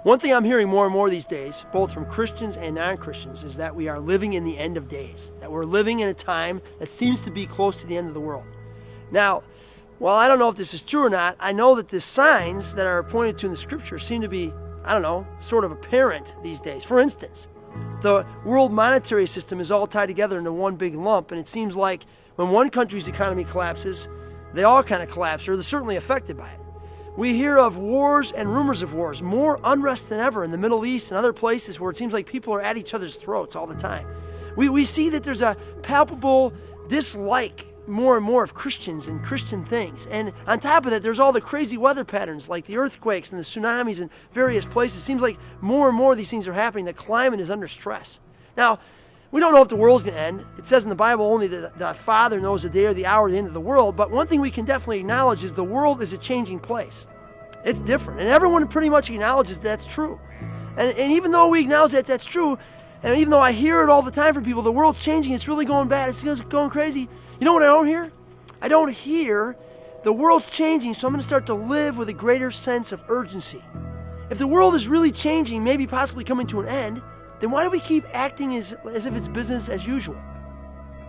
One thing I'm hearing more and more these days, both from Christians and non-Christians, is that we are living in the end of days, that we're living in a time that seems to be close to the end of the world. Now, while I don't know if this is true or not, I know that the signs that are pointed to in the Scripture seem to be, sort of apparent these days. For instance, the world monetary system is all tied together into one big lump, and it seems like when one country's economy collapses, they all kind of collapse, or they're certainly affected by it. We hear of wars and rumors of wars, more unrest than ever in the Middle East and other places where it seems like people are at each other's throats all the time. We see that there's a palpable dislike more and more of Christians and Christian things. And on top of that, there's all the crazy weather patterns like the earthquakes and the tsunamis in various places. It seems like more and more of these things are happening. The climate is under stress. Now, we don't know if the world's going to end. It says in the Bible only that the Father knows the day or the hour of the end of the world. But one thing we can definitely acknowledge is the world is a changing place. It's different. And everyone pretty much acknowledges that's true. And even though we acknowledge that that's true, and even though I hear it all the time from people, the world's changing, it's really going bad, it's going crazy. You know what I don't hear? I don't hear the world's changing, so I'm going to start to live with a greater sense of urgency. If the world is really changing, maybe possibly coming to an end, then why do we keep acting as if it's business as usual?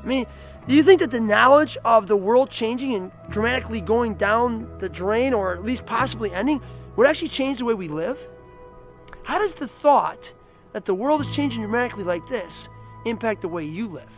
I mean, do you think that the knowledge of the world changing and dramatically going down the drain, or at least possibly ending, would actually change the way we live? How does the thought that the world is changing dramatically like this impact the way you live?